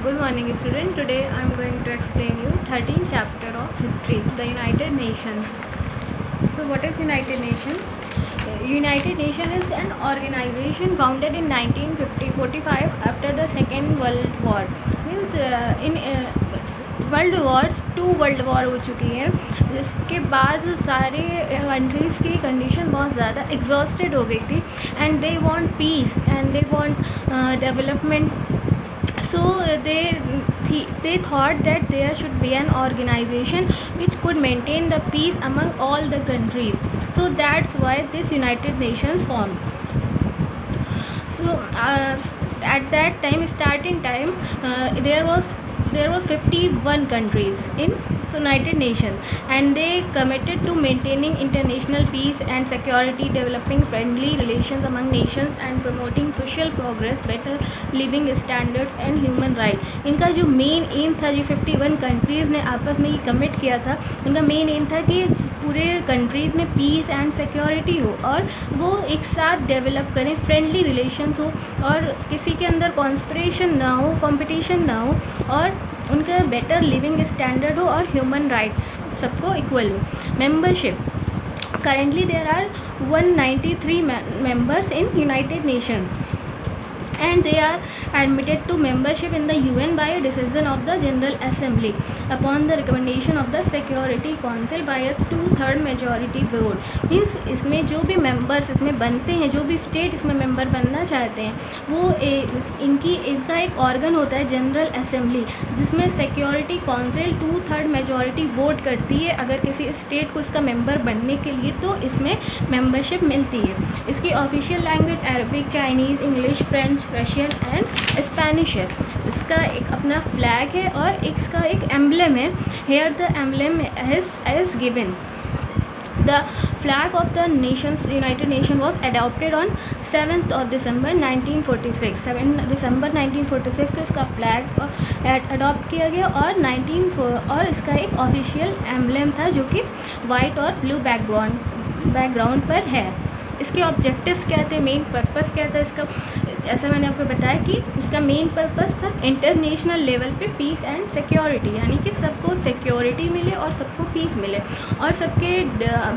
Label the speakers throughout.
Speaker 1: Good morning student. Today I am going to explain you 13th chapter of history, the United Nations. So what is United Nation? United Nation is an organization founded in 1945 after the Second World War. Means in world Wars 2 world war हो चुकी है, जिसके बाद सारे countries की condition बहुत ज़्यादा exhausted हो गई थी and they want piece and they want development. So they thought that there should be an organization which could maintain the peace among all the countries. So that's why this United Nations formed. So at that time, starting time, there was 51 countries in United Nations, and they committed to maintaining international peace and security, developing friendly relations among nations and promoting social progress, better living standards and human rights. इनका जो main M था, जो 51 countries ने आपस में ये commit किया था, उनका मेन एम था कि पूरे कंट्रीज़ में पीस एंड सिक्योरिटी हो और वो एक साथ डेवलप करें, फ्रेंडली रिलेशंस हो और किसी के अंदर कॉन्स्पिरेशन ना हो, कंपटीशन ना हो और उनका बेटर लिविंग स्टैंडर्ड हो और ह्यूमन राइट्स सबको इक्वल हो. Membership currently there are 193 members in United Nations, and they are admitted to membership in the UN by a decision of the General Assembly upon the recommendation of the Security Council by a 2/3 majority vote. Means इसमें जो भी members इसमें बनते हैं, जो भी state इसमें member बनना चाहते हैं, वो इसका एक ऑर्गन होता है जनरल असेंबली, जिसमें सिक्योरिटी काउंसिल 2/3 मेजॉरिटी वोट करती है अगर किसी स्टेट को इसका मेंबर बनने के लिए, तो इसमें मेंबरशिप मिलती है. इसकी official language Arabic, Chinese, English, French, Russian and Spanish है. इसका एक अपना फ्लैग है और इसका एक एम्बलम है. Here the emblem as given. The flag of the United Nations was adopted on 7th of December 1946. 7 दिसंबर 1946 से इसका फ्लैग अडॉप्ट किया गया और इसका एक ऑफिशियल एम्बलम था जो कि वाइट और ब्लू बैकग्राउंड पर है. इसके ऑब्जेक्टिव्स क्या थे, मेन पर्पस क्या था इसका, जैसा मैंने आपको बताया कि इसका मेन पर्पस था इंटरनेशनल लेवल पे पीस एंड सिक्योरिटी, यानी कि सबको सिक्योरिटी मिले और सबको पीस मिले और सबके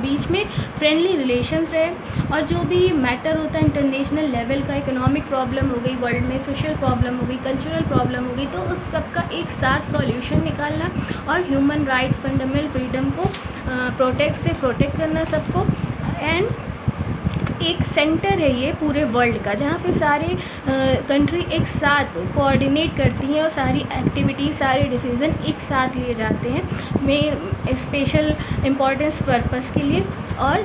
Speaker 1: बीच में फ्रेंडली रिलेशंस रहे और जो भी मैटर होता है इंटरनेशनल लेवल का, इकोनॉमिक प्रॉब्लम हो गई वर्ल्ड में, सोशल प्रॉब्लम हो गई, कल्चरल प्रॉब्लम हो गई, तो उस सबका एक साथ सॉल्यूशन निकालना और ह्यूमन राइट्स, फंडामेंटल फ्रीडम को प्रोटेक्ट करना सबको. एंड एक सेंटर है ये पूरे वर्ल्ड का, जहाँ पे सारे कंट्री एक साथ कोऑर्डिनेट करती हैं और सारी एक्टिविटी, सारे डिसीज़न एक साथ लिए जाते हैं में स्पेशल इम्पोर्टेंस पर्पस के लिए और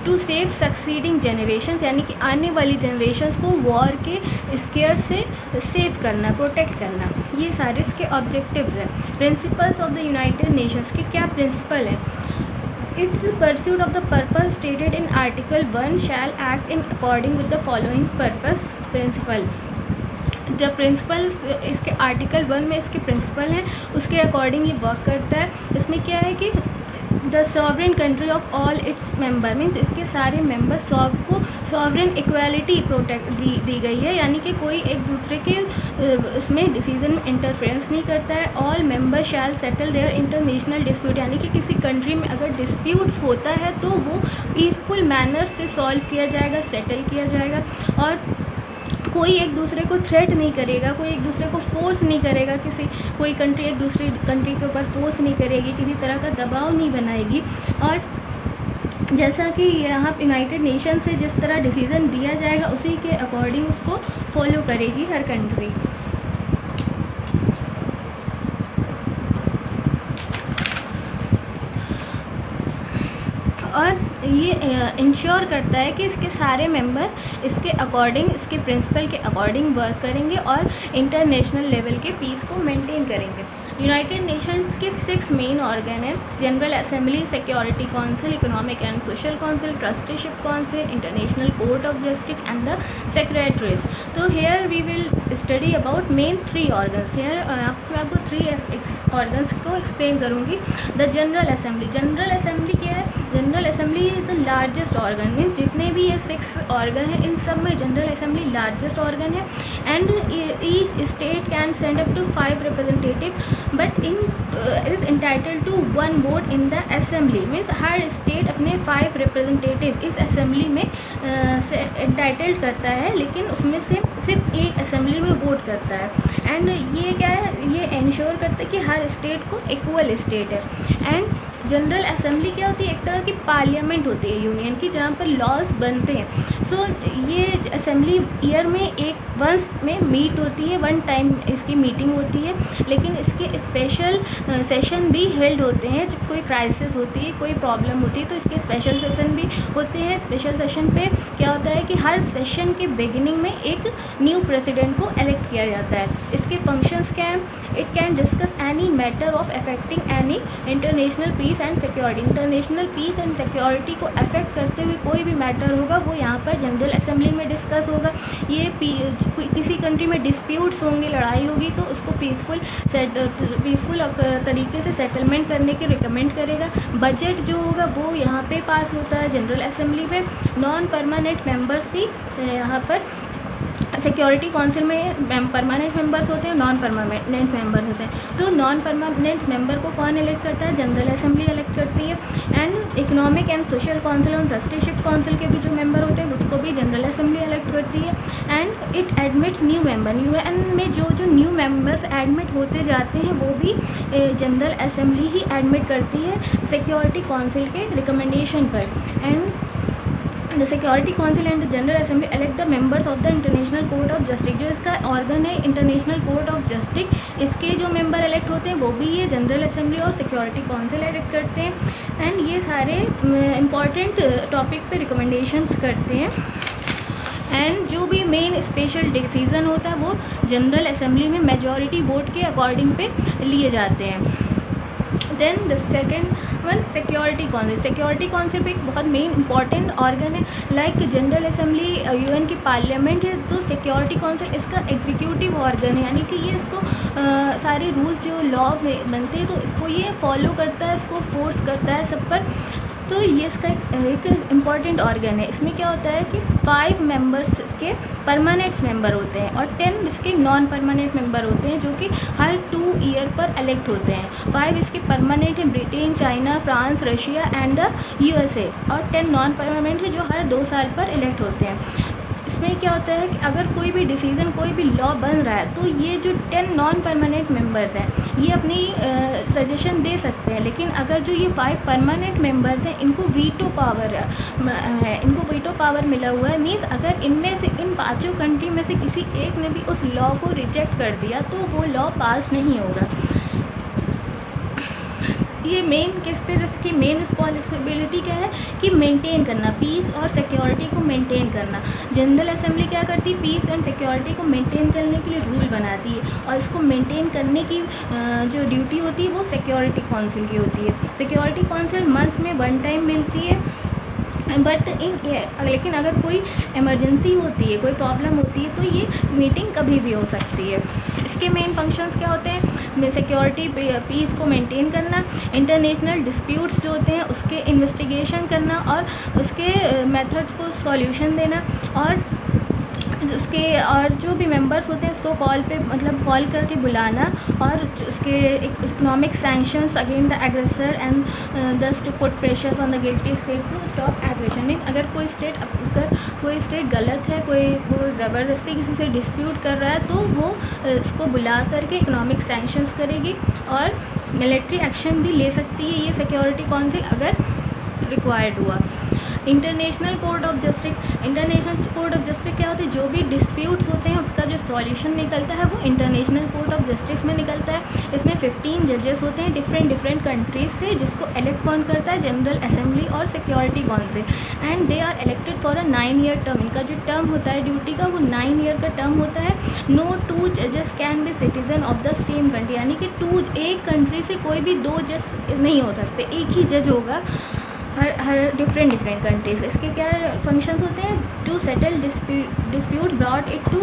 Speaker 1: टू सेव सक्सीडिंग जनरेशंस, यानी कि आने वाली जनरेशंस को वॉर के स्केयर से सेव करना, प्रोटेक्ट करना. ये सारे इसके ऑब्जेक्टिव्स हैं. Principles of the United Nations के क्या प्रिंसिपल हैं? Its pursuit of the purpose stated in Article 1 shall act in according with the following purpose principle. जब प्रिंसिपल इसके आर्टिकल 1 में इसके प्रिंसिपल हैं, उसके अकॉर्डिंग ये वर्क करता है. इसमें क्या है कि the sovereign country of all its member, means इसके सारे मेंबर को सॉवरेन इक्वालिटी प्रोटेक्ट दी गई है, यानी कि कोई एक दूसरे के उसमें डिसीजन में इंटरफेरेंस नहीं करता है. All member shall settle their international dispute, यानी कि किसी कंट्री में अगर डिस्प्यूट्स होता है तो वो पीसफुल मैनर से सॉल्व किया जाएगा, सेटल किया जाएगा और कोई एक दूसरे को थ्रेट नहीं करेगा, कोई एक दूसरे को फोर्स नहीं करेगा, कोई कंट्री एक दूसरी कंट्री के ऊपर फोर्स नहीं करेगी, किसी तरह का दबाव नहीं बनाएगी. और जैसा कि यहाँ यूनाइटेड नेशन से जिस तरह डिसीज़न दिया जाएगा उसी के अकॉर्डिंग उसको फॉलो करेगी हर कंट्री. और ये इंश्योर करता है कि इसके सारे मेंबर इसके अकॉर्डिंग, इसके प्रिंसिपल के अकॉर्डिंग वर्क करेंगे और इंटरनेशनल लेवल के पीस को मेंटेन करेंगे. यूनाइटेड नेशंस के 6 मेन ऑर्गन हैं: general assembly, security council, economic and social council, trusteeship council, international court of justice and the secretaries. तो here we will study about main 3 organs. Here आपको 3 organs को explain करूँगी. The general Assembly क्या है? General Assembly is the largest organ, means जितने भी ये 6 organ हैं इन सब में जनरल असेंबली लार्जेस्ट ऑर्गन है. And each state can send up to 5 representative but in is entitled to 1 vote in the assembly. Means हर स्टेट अपने 5 रिप्रेजेंटेटिव इस असेंबली में इंटाइटल्ड करता है, लेकिन उसमें से सिर्फ एक असेंबली में वोट करता है. एंड ये क्या है, ये इंश्योर करता है कि हर स्टेट को इक्वल स्टेट है. एंड जनरल असेंबली क्या होती है, एक तरह की पार्लियामेंट होती है यूनियन की, जहाँ पर लॉज बनते हैं. सो ये असेंबली ईयर में एक वंस में मीट होती है, 1 टाइम इसकी मीटिंग होती है. लेकिन इसके स्पेशल सेशन भी हेल्ड होते हैं. जब कोई क्राइसिस होती है, कोई प्रॉब्लम होती है, तो इसके स्पेशल सेशन भी होते हैं. स्पेशल सेशन पे क्या होता है कि हर सेशन के बिगिनिंग में एक न्यू प्रेसिडेंट को इलेक्ट किया जाता है. इसके फंक्शंस क्या हैं, it can discuss any matter of affecting any international peace and security. International peace and security को अफेक्ट करते हुए कोई भी मैटर होगा वो यहाँ पर जनरल असेंबली में डिस्कस होगा. ये किसी कंट्री में डिस्प्यूट्स होंगे, लड़ाई होगी, तो उसको पीसफुल तरीके से सेटलमेंट करने की रिकमेंड करेगा. बजट जो होगा वो यहाँ पे पास होता है जनरल असेंबली में. नॉन परमानेंट मेंबर्स भी यहाँ पर सिक्योरिटी काउंसिल में परमानेंट मेंबर्स होते हैं, नॉन परमानेंट मेंबर्स होते हैं. तो नॉन परमानेंट मेंबर को कौन इलेक्ट करता है, जनरल असेंबली इलेक्ट करती है. And economic and social council और ट्रस्टीशिप काउंसिल के भी जो मेंबर होते हैं उसको भी जनरल असेंबली इलेक्ट करती है. And it admits new member. And में जो न्यू मेंबर्स एडमिट होते जाते हैं वो भी जनरल असेंबली ही एडमिट करती है सिक्योरिटी काउंसिल के रिकमेंडेशन पर. And the security Council and the general assembly elect the members of the international court of justice. जो इसका ऑर्गन है इंटरनेशनल कोर्ट ऑफ जस्टिस, इसके जो मेंबर इलेक्ट होते हैं वो भी ये जनरल असेंबली और सिक्योरिटी काउंसिल इलेक्ट करते हैं. एंड ये सारे इंपॉर्टेंट टॉपिक पे रिकमेंडेशंस करते हैं. एंड जो भी मेन स्पेशल डिसीज़न होता है वो जनरल असेंबली में मेजॉरिटी वोट के अकॉर्डिंग पे लिए जाते हैं. Then the second one Security Council. Security Council भी एक बहुत मेन इंपॉर्टेंट ऑर्गन है. लाइक जनरल असेंबली यूएन की पार्लियामेंट है, तो सिक्योरिटी काउंसिल इसका एग्जीक्यूटिव ऑर्गन है. यानी कि ये इसको सारे रूल्स जो लॉ में बनते हैं तो इसको ये फॉलो करता है, इसको फोर्स करता है सब पर. तो ये इसका एक इम्पॉर्टेंट ऑर्गन है. इसमें क्या होता है कि 5 मेंबर्स इसके परमानेंट मेंबर होते हैं और 10 इसके नॉन परमानेंट मेंबर होते हैं, जो कि हर 2 ईयर पर इलेक्ट होते हैं. 5 इसके परमानेंट हैं, Britain, China, France, Russia and the USA. और 10 नॉन परमानेंट है जो हर 2 साल पर इलेक्ट होते हैं. इसमें क्या होता है कि अगर कोई भी डिसीज़न, कोई भी लॉ बन रहा है तो ये जो 10 नॉन परमानेंट मेंबर्स हैं ये अपनी सजेशन दे सकते हैं. लेकिन अगर जो ये 5 परमानेंट मेंबर्स हैं इनको वीटो पावर है, इनको वीटो पावर मिला हुआ है. मीन्स अगर इनमें से इन 5 कंट्री में से किसी एक ने भी उस लॉ को रिजेक्ट कर दिया तो वो लॉ पास नहीं होगा. ये मेन किस पे इसकी मेन रिस्पॉन्सिबिलिटी क्या है कि मेंटेन करना, पीस और सिक्योरिटी को मेंटेन करना. जनरल असेंबली क्या करती है, पीस एंड सिक्योरिटी को मेंटेन करने के लिए रूल बनाती है और इसको मेंटेन करने की जो ड्यूटी होती है वो सिक्योरिटी काउंसिल की होती है. सिक्योरिटी काउंसिल मंथ्स में 1 टाइम मिलती है. बट लेकिन अगर कोई इमरजेंसी होती है, कोई प्रॉब्लम होती है तो ये मीटिंग कभी भी हो सकती है. इसके मेन फंक्शंस क्या होते हैं, सिक्योरिटी पीस को मेंटेन करना, इंटरनेशनल डिस्प्यूट्स जो होते हैं उसके इन्वेस्टिगेशन करना और उसके मेथड्स को सॉल्यूशन देना. और जो भी मेंबर्स होते हैं उसको कॉल पे मतलब कॉल करके बुलाना और उसके economic sanctions against the aggressor and thus to put pressures on the guilty state to stop aggression. Mean अगर कोई स्टेट गलत है, वो ज़बरदस्ती किसी से डिस्प्यूट कर रहा है तो वो उसको बुला करके इकोनॉमिक सैंक्शंस करेगी और मिलिट्री एक्शन भी ले सकती है ये सिक्योरिटी काउंसिल अगर रिक्वायर्ड हुआ. इंटरनेशनल कोर्ट ऑफ जस्टिस क्या होती है, जो भी डिस्प्यूट्स होते हैं उसका जो सॉल्यूशन निकलता है वो इंटरनेशनल कोर्ट ऑफ जस्टिस में निकलता है. इसमें 15 जजेस होते हैं डिफरेंट कंट्रीज से, जिसको इलेक्ट कौन करता है, जनरल असेंबली और Security Council. And they are elected for a 9 year term. इनका जो टर्म होता है ड्यूटी का वो 9 ईयर का टर्म होता है. नो 2 जजेस can be citizen of the same country. यानी कि एक कंट्री से कोई भी 2 जज नहीं हो सकते, एक ही जज होगा हर डिफरेंट कंट्रीज. इसके क्या फंक्शंस होते हैं, to settle dispute brought it to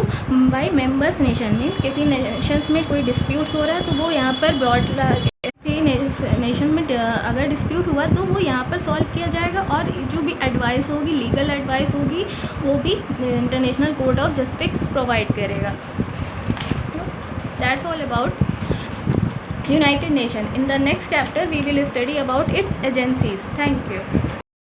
Speaker 1: by members nation. मीन्स किसी नेशंस में कोई डिस्प्यूट्स हो रहा है तो वो यहाँ पर ब्रॉट किसी नेशन में अगर डिस्प्यूट हुआ तो वो यहाँ पर सॉल्व किया जाएगा, और जो भी एडवाइस होगी, लीगल एडवाइस होगी, वो भी international court of justice provide करेगा. That's all about United Nation. In the next chapter we will study about its agencies. Thank you.